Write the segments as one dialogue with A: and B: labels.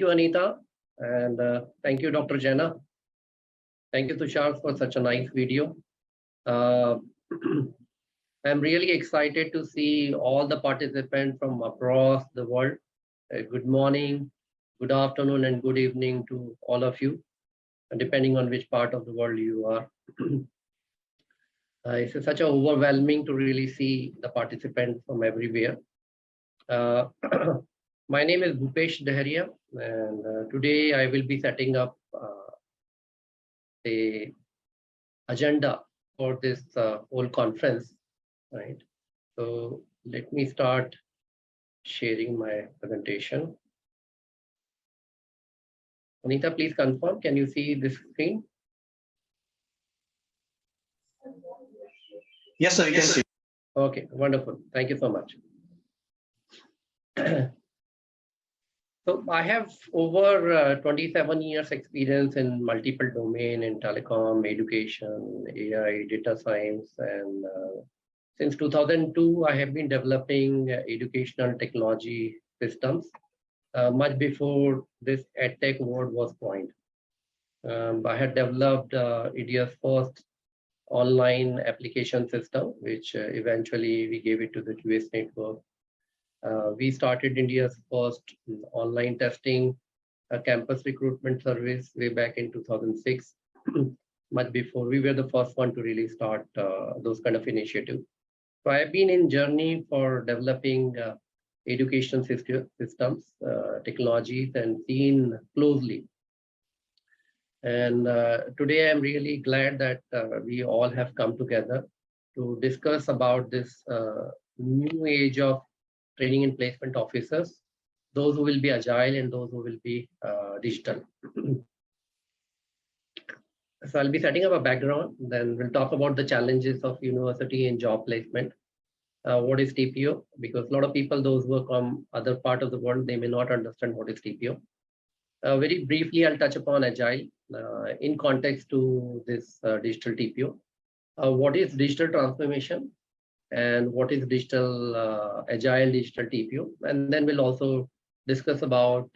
A: Thank you, Anita, and thank you, Dr. Jana. Thank you, Tushar, for such a nice video. I'm really excited to see all the participants from across the world. Good morning, good afternoon, and good evening to all of you, depending on which part of the world you are. It's such overwhelming to really see the participants from everywhere. My name is Bhupesh Daheria, and today I will be setting up the agenda for this whole conference, right? So let me start sharing my presentation. Anita, please confirm, can you see this screen?
B: Yes, sir, you can see.
A: Okay, wonderful. Thank you so much. So I have over 27 years experience in multiple domain in telecom, education, AI, data science, and since 2002, I have been developing educational technology systems much before this EdTech word was coined. I had developed India's first online application system, which eventually we gave it to the US network. We started India's first online testing campus recruitment service way back in 2006, much before we were the first one to really start those kind of initiatives. So I've been in journey for developing education systems, technologies, and seen closely. And today I'm really glad that we all have come together to discuss about this new age of training and placement officers, those who will be agile and those who will be digital. So I'll be setting up a background, then we'll talk about the challenges of university and job placement. What is TPO? Because a lot of people, those who are from other part of the world, they may not understand what is TPO. Very briefly, I'll touch upon Agile in context to this digital TPO. What is digital transformation and what is digital Agile digital TPO? And then we'll also discuss about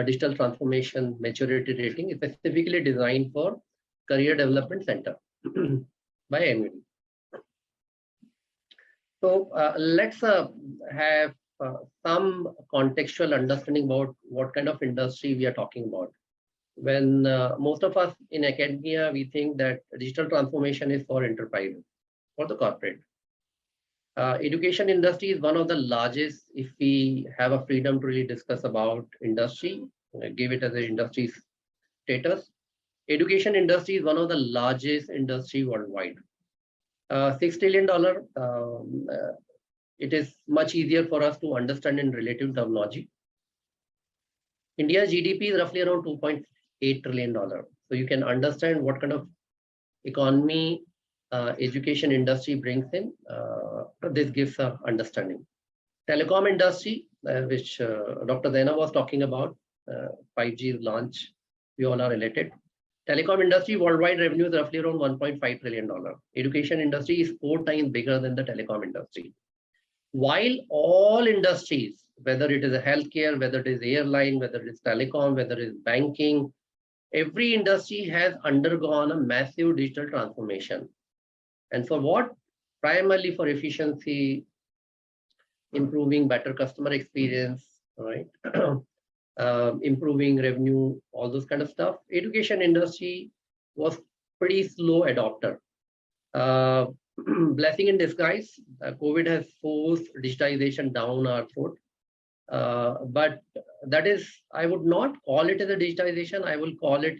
A: digital transformation maturity rating. It's specifically designed for Career Development Center by mUni. So let's have some contextual understanding about what kind of industry we are talking about. When most of us in academia, we think that digital transformation is for enterprises, for the corporate. Education industry is one of the largest, if we have a freedom to really discuss about industry, give it as an industry status. Education industry is one of the largest industry worldwide. $6 trillion, it is much easier for us to understand in relative terminology. India's GDP is roughly around $2.8 trillion. So you can understand what kind of economy education industry brings in. This gives an understanding. Telecom industry, which Dr. Zaina was talking about, 5G launch, we all are related. Telecom industry worldwide revenue is roughly around $1.5 trillion. Education industry is 4 times bigger than the telecom industry. While all industries, whether it is a healthcare, whether it is airline, whether it is telecom, whether it is banking, every industry has undergone a massive digital transformation. And for what? Primarily for efficiency, improving better customer experience, right? Improving revenue, all those kind of stuff. Education industry was pretty slow adopter. Blessing in disguise, COVID has forced digitization down our throat. But that is, I would not call it as a digitization, I will call it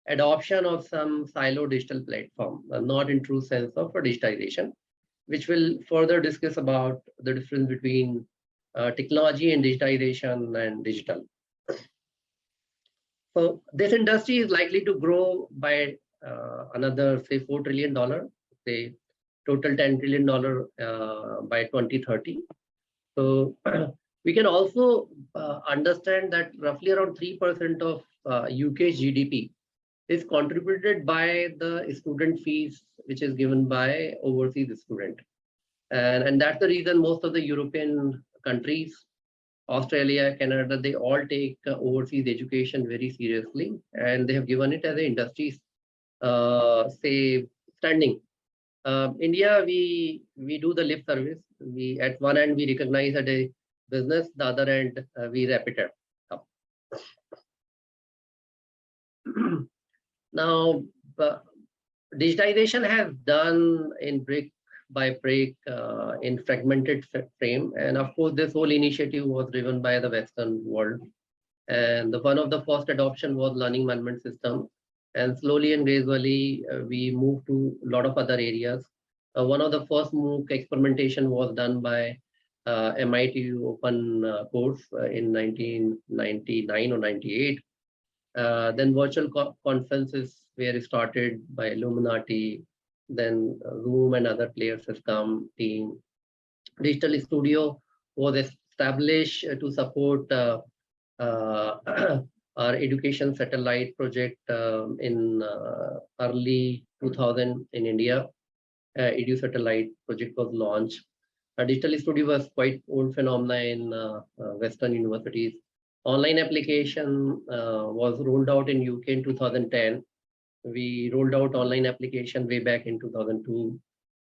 A: adoption of some silo digital platform, not in true sense of a digitization, which will further discuss about the difference between technology and digitization and digital. So this industry is likely to grow by another, say, $4 trillion, say total $10 trillion by 2030. So we can also understand that roughly around 3% of UK's GDP is contributed by the student fees, which is given by overseas student. And that's the reason most of the European countries Australia, Canada, they all take overseas education very seriously, and they have given it as an industry, say, standing. India, we do the lip service. We at one end we recognize at a business, the other end we wrap it up. Now, digitization has done in brick by brick in fragmented frame, and of course, this whole initiative was driven by the Western world. And one of the first adoption was learning management system, and slowly and gradually we moved to a lot of other areas. One of the first MOOC experimentation was done by MIT Open course in 1999 or 98. Then virtual conferences were started by Illuminati. Then Zoom and other players has come. Team Digital Studio was established to support our education satellite project in early 2000 in India. Edu satellite project was launched. Digital Studio was quite old phenomena in Western universities. Online application was rolled out in UK in 2010. We rolled out online application way back in 2002.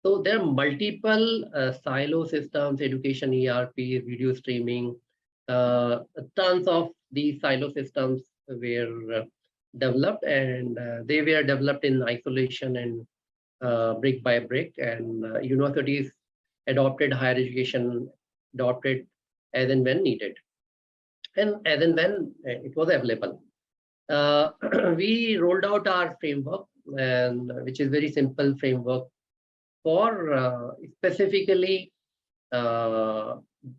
A: So there are multiple silo systems, education ERP, video streaming, tons of these silo systems were developed, and they were developed in isolation and brick by brick, and universities adopted, higher education adopted as and when needed, and as and when it was available. We rolled out our framework, and which is very simple framework for specifically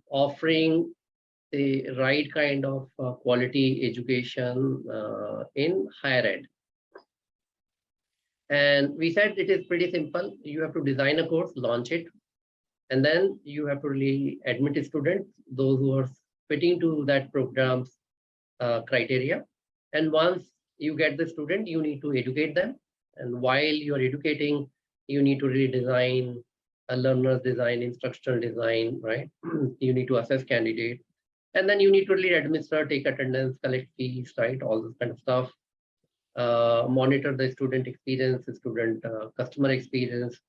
A: offering the right kind of quality education in higher ed. And we said it is pretty simple. You have to design a course, launch it, and then you have to really admit students, those who are fitting to that program's criteria. And once you get the student, you need to educate them. And while you are educating, you need to really design a learner's design, instructional design, right? You need to assess candidate. And then you need to really administer, take attendance, collect fees, right? All this kind of stuff. Monitor the student experience, the student customer experience.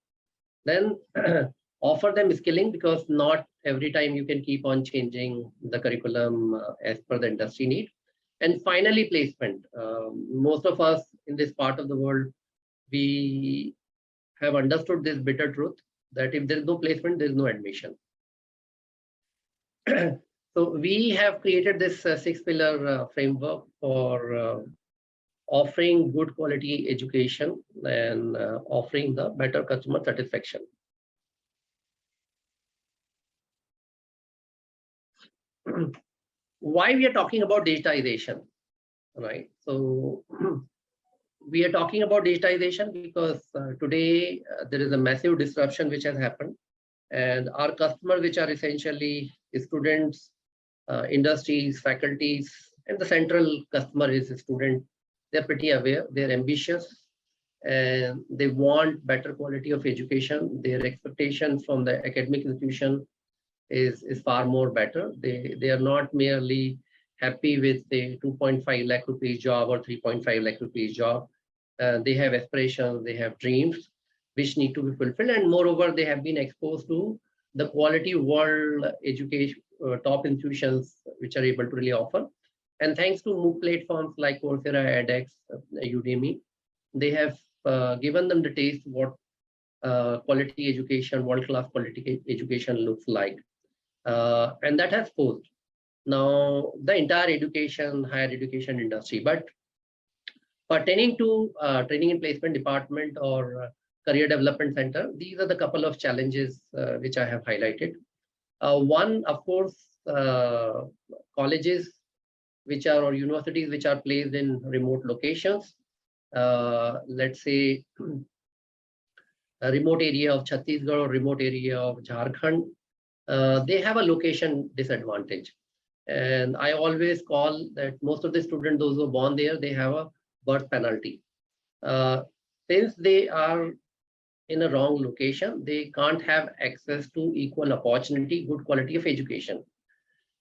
A: Then offer them skilling, because not every time you can keep on changing the curriculum as per the industry need. And finally, placement. Most of us in this part of the world, we have understood this bitter truth that if there is no placement, there is no admission. So we have created this six-pillar framework for offering good quality education and offering the better customer satisfaction. Why we are talking about digitization, right? So we are talking about digitization because today there is a massive disruption which has happened, and our customers, which are essentially students, industries, faculties, and the central customer is a student. They're pretty aware, they're ambitious, and they want better quality of education. Their expectations from the academic institution is far more better. They are not merely happy with the 2.5 lakh rupees job or 3.5 lakh rupees job. They have aspirations, they have dreams which need to be fulfilled, and moreover, they have been exposed to the quality world education, top institutions which are able to really offer. And thanks to MOOC platforms like Coursera, edX, Udemy, they have given them the taste what quality education, world-class quality education looks like. And that has posed now the entire education, higher education industry. But pertaining to training and placement department or career development center, these are the couple of challenges which I have highlighted. One, of course, colleges which are, or universities which are placed in remote locations. Let's say a remote area of Chhattisgarh or remote area of Jharkhand, they have a location disadvantage. And I always call that most of the students, those who are born there, they have a birth penalty. Since they are in a wrong location, they can't have access to equal opportunity, good quality of education.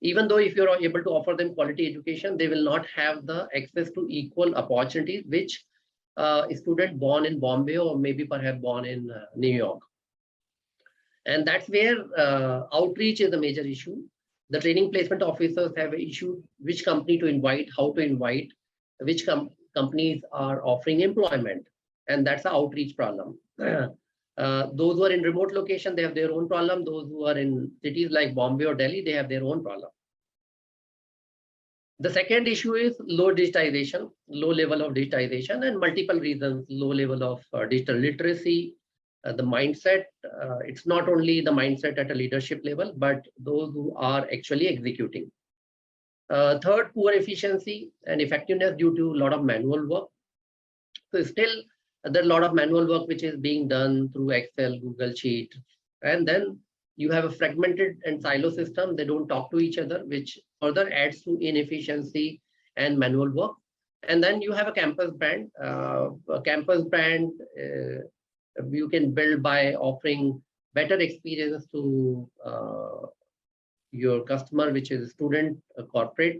A: Even though if you're able to offer them quality education, they will not have the access to equal opportunities which a student born in Bombay or maybe perhaps born in New York. And that's where outreach is a major issue. The training placement officers have an issue which company to invite, how to invite, which companies are offering employment. And that's an outreach problem. Those who are in remote location, they have their own problem. Those who are in cities like Bombay or Delhi, they have their own problem. The second issue is low digitization, low level of digitization, and multiple reasons: low level of digital literacy, the mindset. It's not only the mindset at a leadership level, but those who are actually executing. Third, poor efficiency and effectiveness due to a lot of manual work. So still, there's a lot of manual work which is being done through Excel, Google Sheet, and then you have a fragmented and silo system. They don't talk to each other, which further adds to inefficiency and manual work. And then you have a campus brand. A campus brand you can build by offering better experience to your customer, which is student, corporate,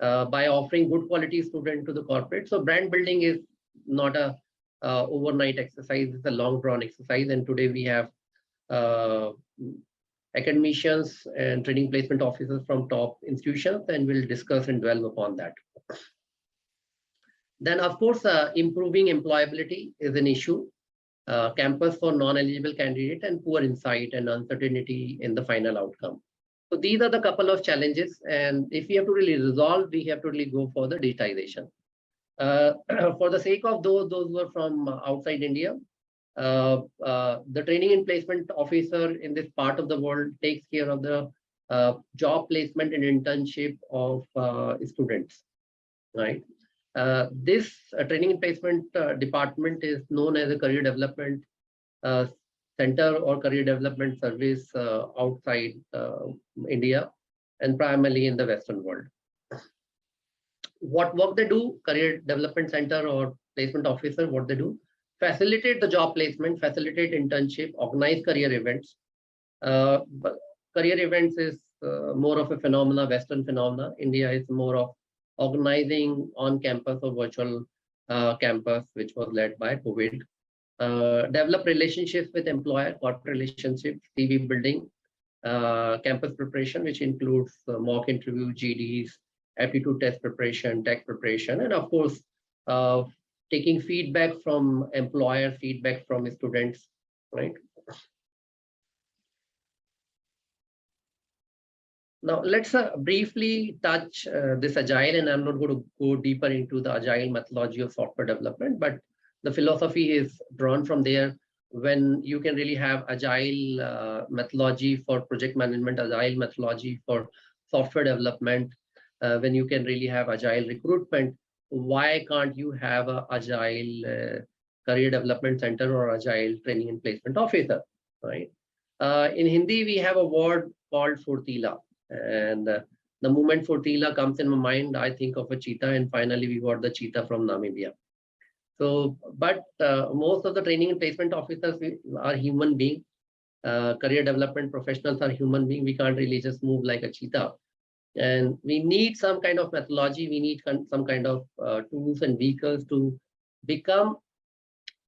A: by offering good quality student to the corporate. So brand building is not a overnight exercise, it's a long drawn exercise. And today we have academicians and training placement officers from top institutions, and we'll discuss and dwell upon that. Then, of course, improving employability is an issue. Campus for non-eligible candidate and poor insight and uncertainty in the final outcome. So these are the couple of challenges, and if we have to really resolve, we have to really go for the digitization. For the sake of those who are from outside India, the training and placement officer in this part of the world takes care of the job placement and internship of students, right? This training and placement department is known as a career development center or career development service outside India and primarily in the Western world. What work they do, career development center or placement officer, what they do, facilitate the job placement, facilitate internship, organize career events. But career events is more of a phenomena, Western phenomena. India is more of organizing on campus or virtual campus, which was led by COVID. Develop relationships with employer, corporate relationships, CV building, campus preparation, which includes mock interview, GDs, aptitude test preparation, tech preparation, and of course, taking feedback from employer, feedback from students, right? Now, let's briefly touch this Agile, and I'm not going to go deeper into the Agile methodology of software development, but the philosophy is drawn from there. When you can really have Agile methodology for project management, Agile methodology for software development, when you can really have Agile recruitment, why can't you have an Agile career development center or Agile training and placement officer, right? In Hindi, we have a word called Furtila. And the moment Furtila comes in my mind, I think of a cheetah, and finally we got the cheetah from Namibia. So, but most of the training and placement officers are human beings. Career development professionals are human beings. We can't really just move like a cheetah. And we need some kind of methodology. We need some kind of tools and vehicles to become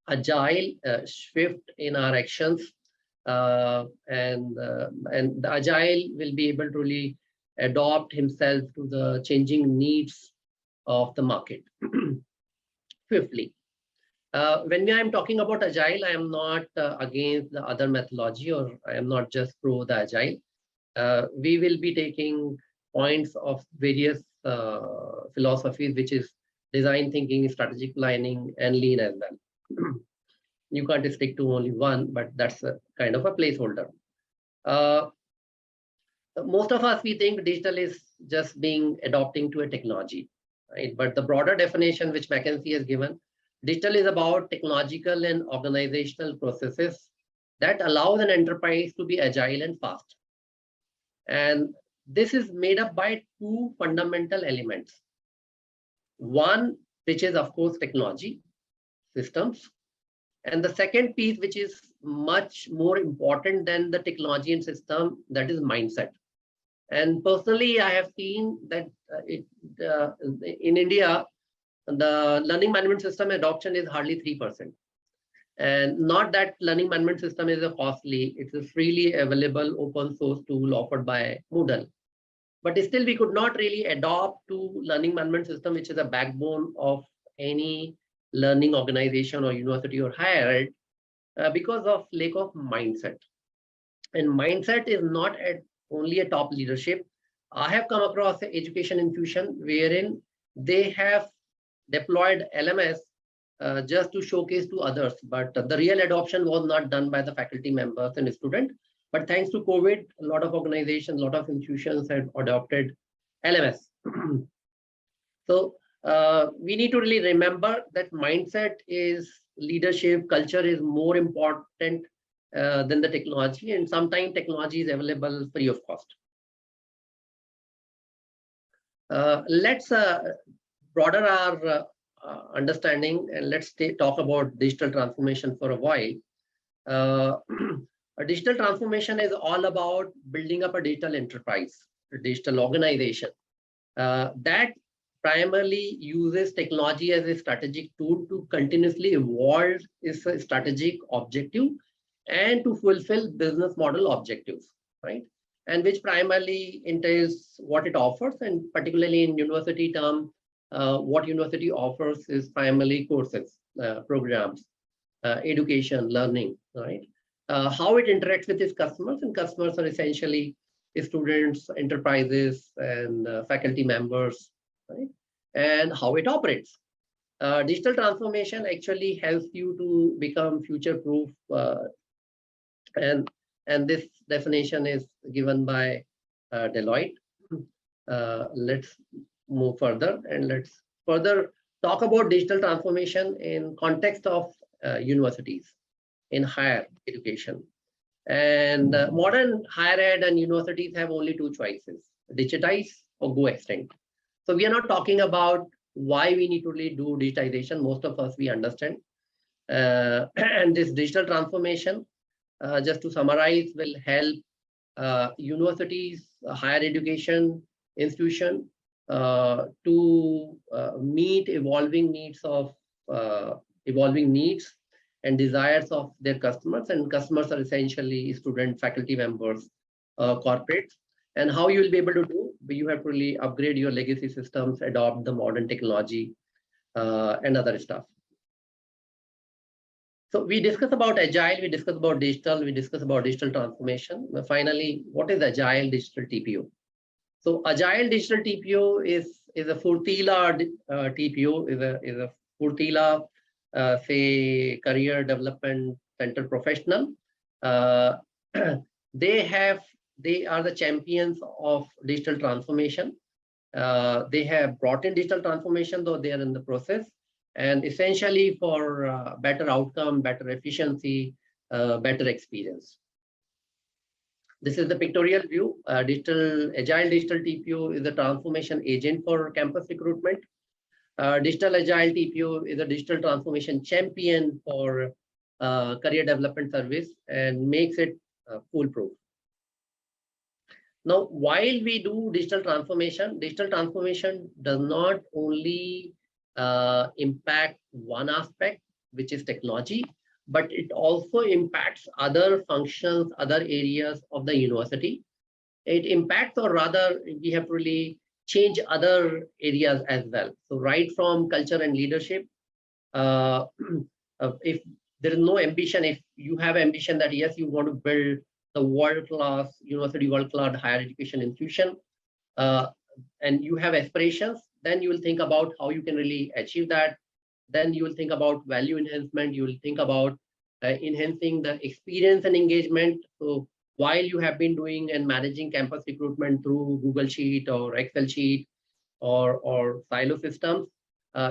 A: agile, swift in our actions. And the agile will be able to really adopt himself to the changing needs of the market. Fifthly, when I am talking about agile, I am not against the other methodology, or I am not just pro the agile. We will be taking points of various philosophies, which is design thinking, strategic planning, and lean as well. You can't stick to only one, but that's a kind of a placeholder. Most of us, we think digital is just being adopting to a technology, right? But the broader definition which McKinsey has given, digital is about technological and organizational processes that allows an enterprise to be agile and fast. And this is made up by two fundamental elements. One, which is of course technology, systems. And the second piece, which is much more important than the technology and system, that is mindset. And personally, I have seen that in India, the learning management system adoption is hardly 3%. And not that learning management system is a costly, it's a freely available open source tool offered by Moodle. But still, we could not really adopt to learning management system, which is a backbone of any learning organization or university or higher ed, because of lack of mindset. And mindset is not at only a top leadership. I have come across an education institution wherein they have deployed LMS just to showcase to others, but the real adoption was not done by the faculty members and students. But thanks to COVID, a lot of organizations, a lot of institutions have adopted LMS. So we need to really remember that mindset is leadership, culture is more important than the technology, and sometimes technology is available free of cost. Let's broaden our understanding, and let's talk about digital transformation for a while. A digital transformation is all about building up a digital enterprise, a digital organization that primarily uses technology as a strategic tool to continuously evolve its strategic objective and to fulfill business model objectives, right? And which primarily entails what it offers, and particularly in university term, what university offers is primarily courses, programs, education, learning, right? How it interacts with its customers, and customers are essentially students, enterprises, and faculty members, right? And how it operates. Digital transformation actually helps you to become future-proof, and this definition is given by Deloitte. Let's move further, and let's further talk about digital transformation in context of universities in higher education. And modern higher ed and universities have only two choices: digitize or go extinct. So we are not talking about why we need to really do digitization. Most of us, we understand. And this digital transformation, just to summarize, will help universities, higher education institution to meet evolving needs and desires of their customers. And customers are essentially student, faculty members, corporates. And how you will be able to do? You have to really upgrade your legacy systems, adopt the modern technology, and other stuff. So we discuss about agile, we discuss about digital, we discuss about digital transformation. But finally, what is Agile Digital TPO? So Agile Digital TPO is a Furtila TPO, is a Furtila, say, career development center professional. They are the champions of digital transformation. They have brought in digital transformation, though they are in the process, and essentially for better outcome, better efficiency, better experience. This is the pictorial view. Agile Digital TPO is a transformation agent for campus recruitment. Digital Agile TPO is a digital transformation champion for career development service and makes it foolproof. Now, while we do digital transformation does not only impact one aspect, which is technology, but it also impacts other functions, other areas of the university. It impacts, or rather, we have to really change other areas as well. So right from culture and leadership, if there is no ambition, if you have ambition that yes, you want to build the world-class university, world-class higher education institution, and you have aspirations, then you will think about how you can really achieve that. Then you will think about value enhancement. You will think about enhancing the experience and engagement. So while you have been doing and managing campus recruitment through Google Sheet or Excel Sheet or silo systems,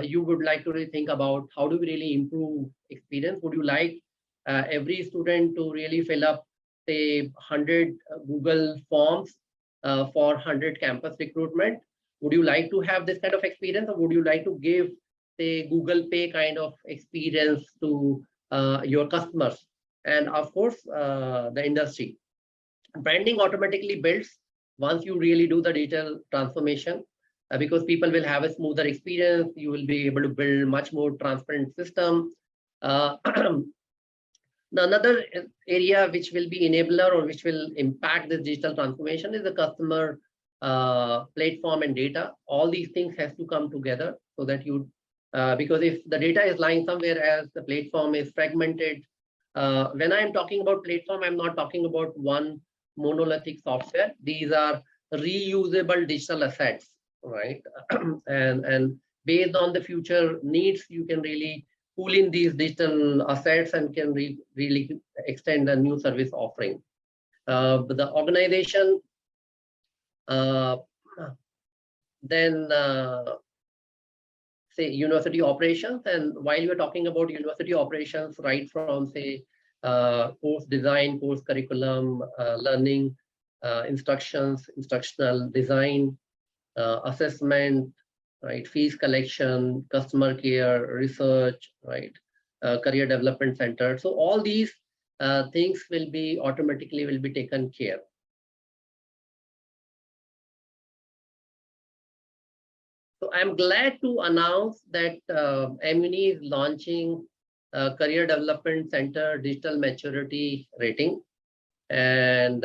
A: you would like to really think about how do we really improve experience. Would you like every student to really fill up, say, 100 Google forms for 100 campus recruitment? Would you like to have this kind of experience, or would you like to give, say, Google Pay kind of experience to your customers? And of course, the industry. Branding automatically builds once you really do the digital transformation, because people will have a smoother experience, you will be able to build much more transparent system. Another area which will be enabler or which will impact this digital transformation is the customer platform and data. All these things has to come together so that you, because if the data is lying somewhere else, the platform is fragmented. When I'm talking about platform, I'm not talking about one monolithic software. These are reusable digital assets, right? and based on the future needs, you can really pull in these digital assets and can really extend a new service offering. But the organization then say university operations, and while you're talking about university operations, right from say course design, course curriculum, learning, instructions, instructional design, assessment, right, fees collection, customer care, research, right, career development center. So all these things will be automatically taken care. So I'm glad to announce that mUni is launching Career Development Center Digital Maturity Rating. And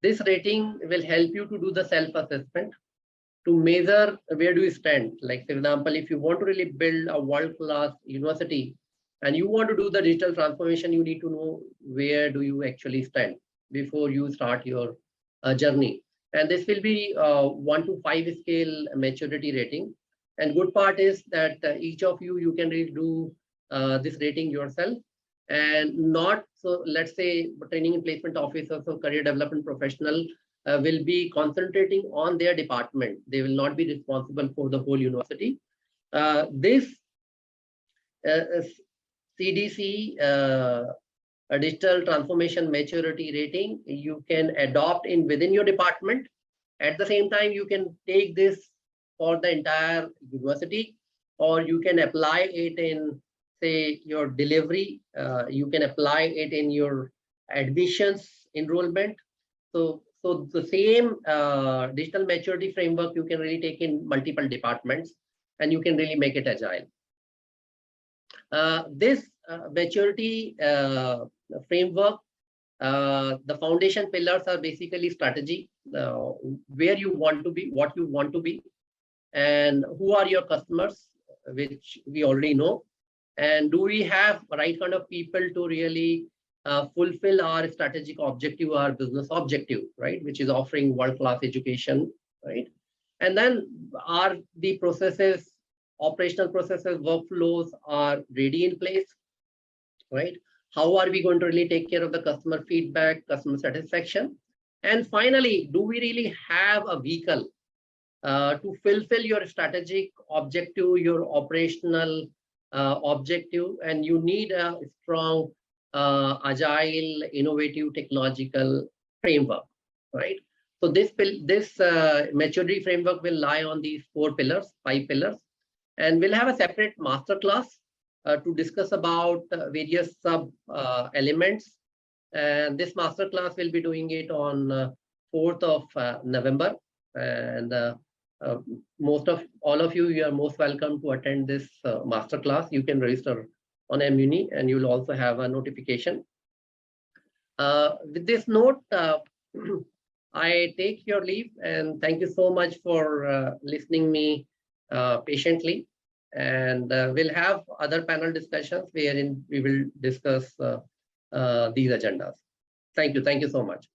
A: this rating will help you to do the self-assessment to measure where do you stand. Like, for example, if you want to really build a world-class university and you want to do the digital transformation, you need to know where do you actually stand before you start your journey. And this will be 1 to 5 scale maturity rating. And good part is that each of you can really do this rating yourself, and not, so let's say training and placement officers or career development professional will be concentrating on their department. They will not be responsible for the whole university. This CDC a digital transformation maturity rating you can adopt in within your department. At the same time, you can take this for the entire university, or you can apply it in, say, your delivery. You can apply it in your admissions enrollment. So the same digital maturity framework you can really take in multiple departments, and you can really make it agile. This maturity framework, the foundation pillars are basically strategy, where you want to be, what you want to be, and who are your customers, which we already know, and do we have the right kind of people to really fulfill our strategic objective, our business objective, right, which is offering world-class education, right? And then are the processes, operational processes, workflows are ready in place, right? How are we going to really take care of the customer feedback, customer satisfaction? And finally, do we really have a vehicle to fulfill your strategic objective, your operational objective? And you need a strong, agile, innovative, technological framework, right? So this maturity framework will lie on these 4 pillars, 5 pillars, and we'll have a separate masterclass to discuss about various sub elements. And this masterclass will be doing it on 4th of November. And all of you, you are most welcome to attend this masterclass. You can register on mUni, and you will also have a notification. With this note, I take your leave, and thank you so much for listening me patiently. And we'll have other panel discussions wherein we will discuss these agendas. Thank you so much.